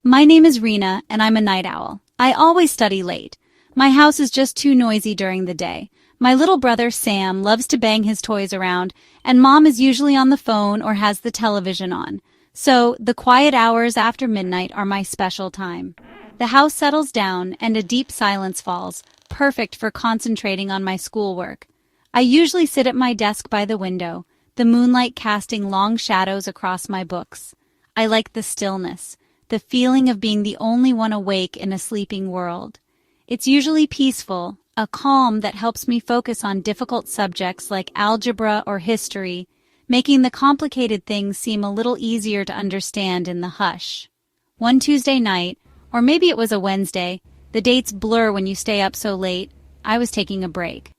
My name is Rena, and I'm a night owl. I always study late. My house is just too noisy during the day. My little brother, Sam, loves to bang his toys around, and Mom is usually on the phone or has the television on. So, the quiet hours after midnight are my special time. The house settles down, and a deep silence falls, perfect for concentrating on my schoolwork. I usually sit at my desk by the window, the moonlight casting long shadows across my books. I like the stillness, the feeling of being the only one awake in a sleeping world. It's usually peaceful, a calm that helps me focus on difficult subjects like algebra or history, making the complicated things seem a little easier to understand in the hush. One Tuesday night, or maybe it was a Wednesday, the dates blur when you stay up so late, I was taking a break.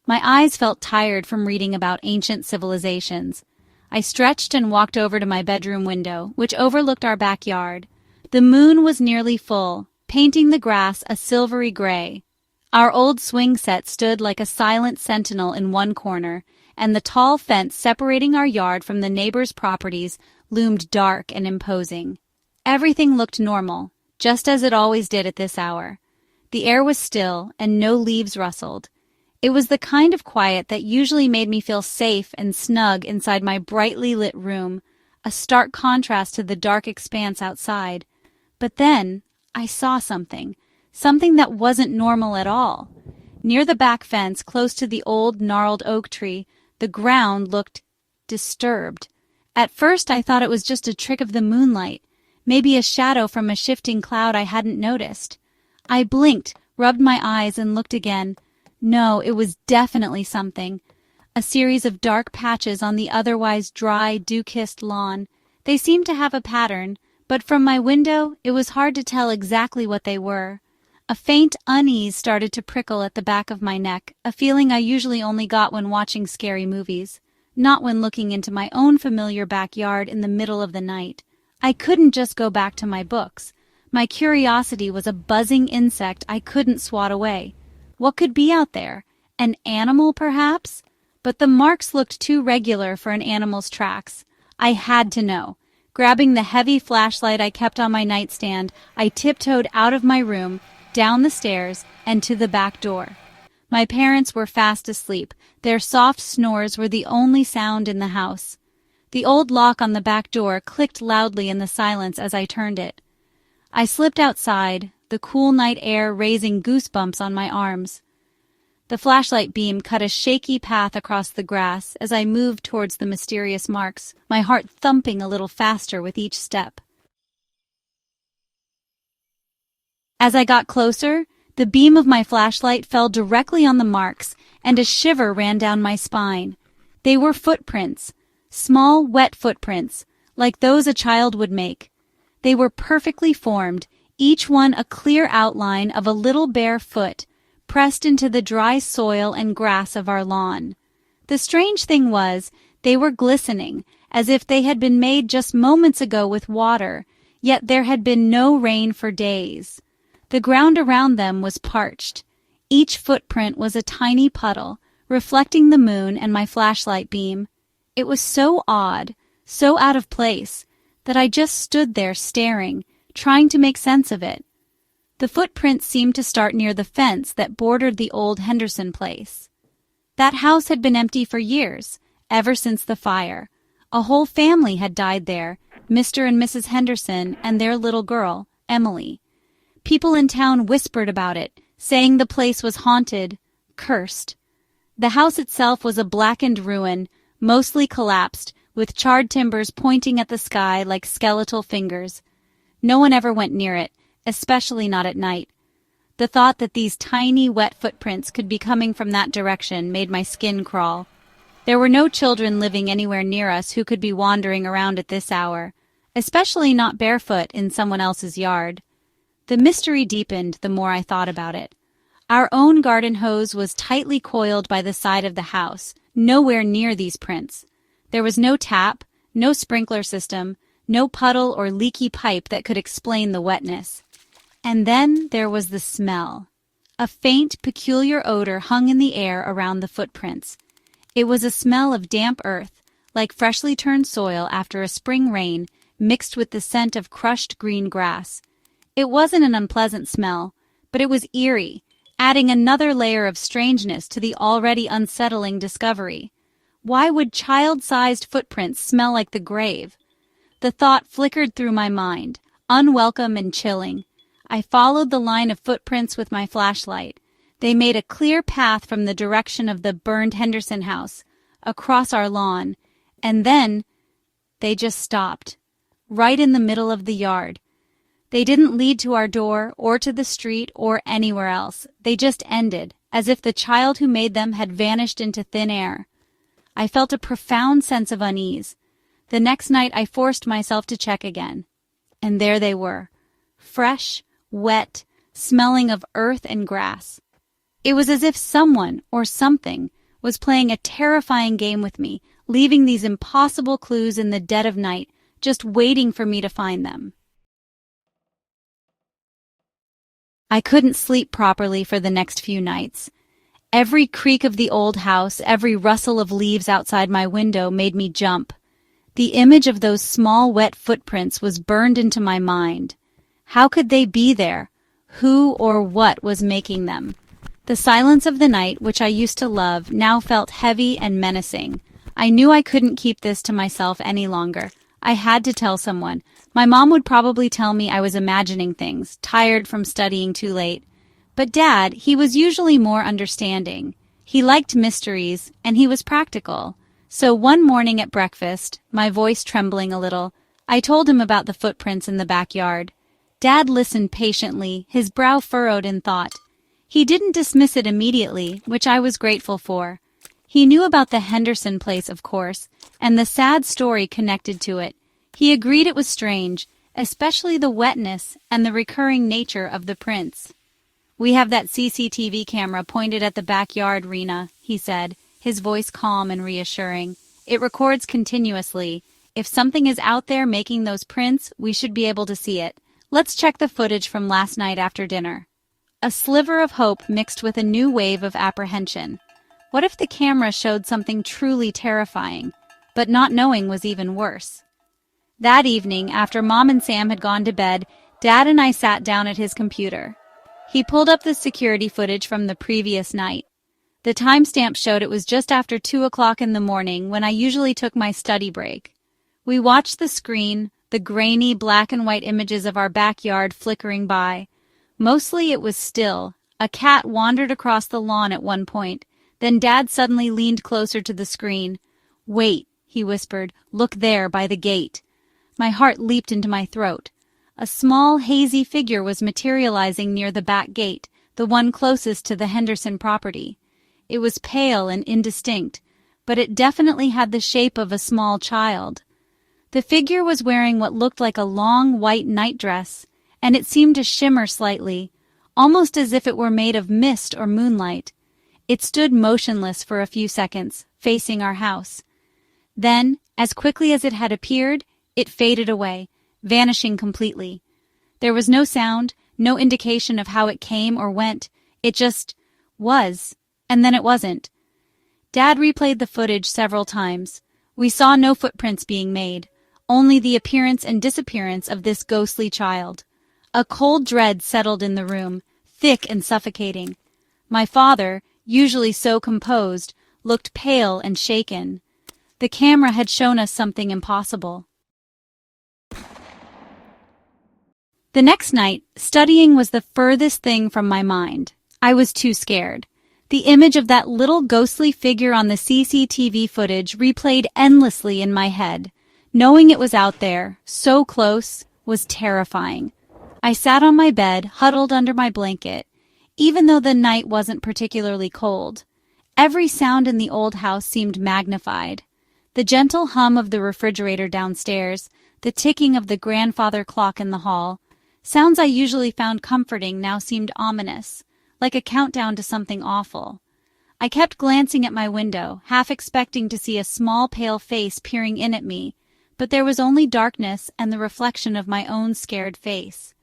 My eyes felt tired from reading about ancient civilizations. I stretched and walked over to my bedroom window, which overlooked our backyard. The moon was nearly full, painting the grass a silvery gray. Our old swing set stood like a silent sentinel in one corner, and the tall fence separating our yard from the neighbors' properties loomed dark and imposing. Everything looked normal, just as it always did at this hour. The air was still, and no leaves rustled. It was the kind of quiet that usually made me feel safe and snug inside my brightly lit room, a stark contrast to the dark expanse outside. But then, I saw something that wasn't normal at all. Near the back fence, close to the old gnarled oak tree, the ground looked disturbed. At first I thought it was just a trick of the moonlight, maybe a shadow from a shifting cloud I hadn't noticed. I blinked, rubbed my eyes, and looked again. No, it was definitely something. A series of dark patches on the otherwise dry, dew-kissed lawn. They seemed to have a pattern, but from my window it was hard to tell exactly what they were. A faint unease started to prickle at the back of my neck, a feeling I usually only got when watching scary movies, not when looking into my own familiar backyard in the middle of the night. I couldn't just go back to my books. My curiosity was a buzzing insect I couldn't swat away. What could be out there? An animal, perhaps? But the marks looked too regular for an animal's tracks. I had to know. Grabbing the heavy flashlight I kept on my nightstand, I tiptoed out of my room, down the stairs, and to the back door. My parents were fast asleep. Their soft snores were the only sound in the house. The old lock on the back door clicked loudly in the silence as I turned it. I slipped outside, the cool night air raising goosebumps on my arms. The flashlight beam cut a shaky path across the grass as I moved towards the mysterious marks, my heart thumping a little faster with each step. As I got closer, the beam of my flashlight fell directly on the marks, and a shiver ran down my spine. They were footprints, small, wet footprints, like those a child would make. They were perfectly formed, each one a clear outline of a little bare foot, pressed into the dry soil and grass of our lawn. The strange thing was, they were glistening, as if they had been made just moments ago with water, yet there had been no rain for days. The ground around them was parched. Each footprint was a tiny puddle, reflecting the moon and my flashlight beam. It was so odd, so out of place, that I just stood there staring, trying to make sense of it. The footprints seemed to start near the fence that bordered the old Henderson place. That house had been empty for years, ever since the fire. A whole family had died there, Mr. and Mrs. Henderson and their little girl, Emily. People in town whispered about it, saying the place was haunted, cursed. The house itself was a blackened ruin, mostly collapsed, with charred timbers pointing at the sky like skeletal fingers. No one ever went near it, especially not at night. The thought that these tiny, wet footprints could be coming from that direction made my skin crawl. There were no children living anywhere near us who could be wandering around at this hour, especially not barefoot in someone else's yard. The mystery deepened the more I thought about it. Our own garden hose was tightly coiled by the side of the house, nowhere near these prints. There was no tap, no sprinkler system, no puddle or leaky pipe that could explain the wetness. And then there was the smell. A faint, peculiar odor hung in the air around the footprints. It was a smell of damp earth, like freshly turned soil after a spring rain, mixed with the scent of crushed green grass. It wasn't an unpleasant smell, but it was eerie, adding another layer of strangeness to the already unsettling discovery. Why would child-sized footprints smell like the grave? The thought flickered through my mind, unwelcome and chilling. I followed the line of footprints with my flashlight. They made a clear path from the direction of the burned Henderson house, across our lawn, and then they just stopped, right in the middle of the yard. They didn't lead to our door, or to the street, or anywhere else. They just ended, as if the child who made them had vanished into thin air. I felt a profound sense of unease. The next night I forced myself to check again. And there they were, fresh, wet, smelling of earth and grass. It was as if someone, or something, was playing a terrifying game with me, leaving these impossible clues in the dead of night, just waiting for me to find them. I couldn't sleep properly for the next few nights. Every creak of the old house, every rustle of leaves outside my window made me jump. The image of those small wet footprints was burned into my mind. How could they be there? Who or what was making them? The silence of the night, which I used to love, now felt heavy and menacing. I knew I couldn't keep this to myself any longer. I had to tell someone. My mom would probably tell me I was imagining things, tired from studying too late. But Dad, he was usually more understanding. He liked mysteries, and he was practical. So one morning at breakfast, my voice trembling a little, I told him about the footprints in the backyard. Dad listened patiently, his brow furrowed in thought. He didn't dismiss it immediately, which I was grateful for. He knew about the Henderson place, of course, and the sad story connected to it. He agreed it was strange, especially the wetness and the recurring nature of the prints. "We have that CCTV camera pointed at the backyard, Rena," he said, his voice calm and reassuring. "It records continuously. If something is out there making those prints, we should be able to see it. Let's check the footage from last night after dinner." A sliver of hope mixed with a new wave of apprehension. What if the camera showed something truly terrifying? But not knowing was even worse. That evening, after Mom and Sam had gone to bed, Dad and I sat down at his computer. He pulled up the security footage from the previous night. The timestamp showed it was just after 2 o'clock in the morning when I usually took my study break. We watched the screen, the grainy black and white images of our backyard flickering by. Mostly it was still. A cat wandered across the lawn at one point. Then Dad suddenly leaned closer to the screen. "Wait," he whispered. "Look there, by the gate." My heart leaped into my throat. A small, hazy figure was materializing near the back gate, the one closest to the Henderson property. It was pale and indistinct, but it definitely had the shape of a small child. The figure was wearing what looked like a long white nightdress, and it seemed to shimmer slightly, almost as if it were made of mist or moonlight. It stood motionless for a few seconds, facing our house. Then, as quickly as it had appeared, it faded away, vanishing completely. There was no sound, no indication of how it came or went. It just was, and then it wasn't. Dad replayed the footage several times. We saw no footprints being made, only the appearance and disappearance of this ghostly child. A cold dread settled in the room, thick and suffocating. My father, usually so composed, looked pale and shaken. The camera had shown us something impossible. The next night, studying was the furthest thing from my mind. I was too scared. The image of that little ghostly figure on the CCTV footage replayed endlessly in my head. Knowing it was out there, so close, was terrifying. I sat on my bed, huddled under my blanket, even though the night wasn't particularly cold. Every sound in the old house seemed magnified. The gentle hum of the refrigerator downstairs, the ticking of the grandfather clock in the hall. Sounds I usually found comforting now seemed ominous, like a countdown to something awful. I kept glancing at my window, half expecting to see a small pale face peering in at me, but there was only darkness and the reflection of my own scared face.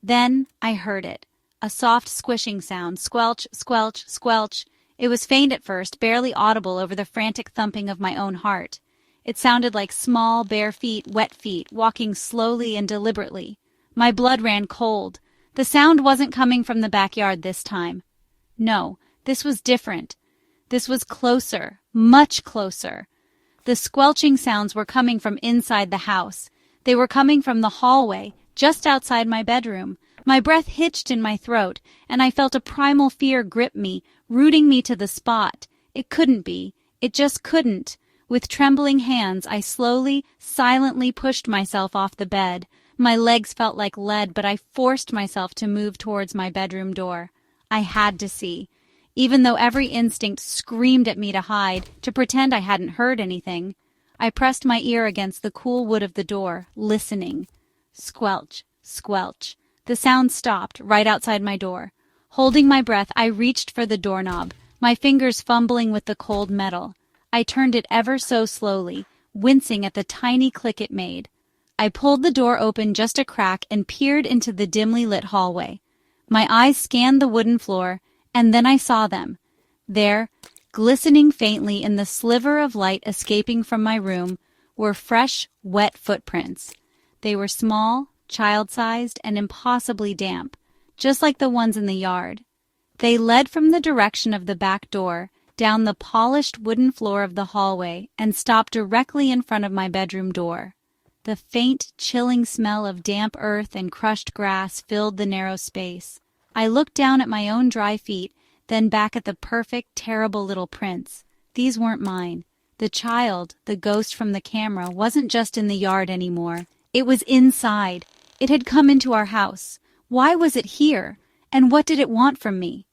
Then I heard it, a soft squishing sound, squelch, squelch, squelch. It was faint at first, barely audible over the frantic thumping of my own heart. It sounded like small, bare feet, wet feet, walking slowly and deliberately. My blood ran cold. The sound wasn't coming from the backyard this time. No, this was different. This was closer, much closer. The squelching sounds were coming from inside the house. They were coming from the hallway, just outside my bedroom. My breath hitched in my throat, and I felt a primal fear grip me, rooting me to the spot. It couldn't be. It just couldn't. With trembling hands, I slowly, silently pushed myself off the bed. My legs felt like lead, but I forced myself to move towards my bedroom door. I had to see. Even though every instinct screamed at me to hide, to pretend I hadn't heard anything, I pressed my ear against the cool wood of the door, listening. Squelch, squelch. The sound stopped right outside my door. Holding my breath, I reached for the doorknob, my fingers fumbling with the cold metal. I turned it ever so slowly, wincing at the tiny click it made. I pulled the door open just a crack and peered into the dimly lit hallway. My eyes scanned the wooden floor, and then I saw them. There, glistening faintly in the sliver of light escaping from my room, were fresh, wet footprints. They were small, child-sized, and impossibly damp, just like the ones in the yard. They led from the direction of the back door, down the polished wooden floor of the hallway, and stopped directly in front of my bedroom door. The faint, chilling smell of damp earth and crushed grass filled the narrow space. I looked down at my own dry feet, then back at the perfect, terrible little prints. These weren't mine. The child, the ghost from the camera, wasn't just in the yard anymore. It was inside. It had come into our house. Why was it here? And what did it want from me?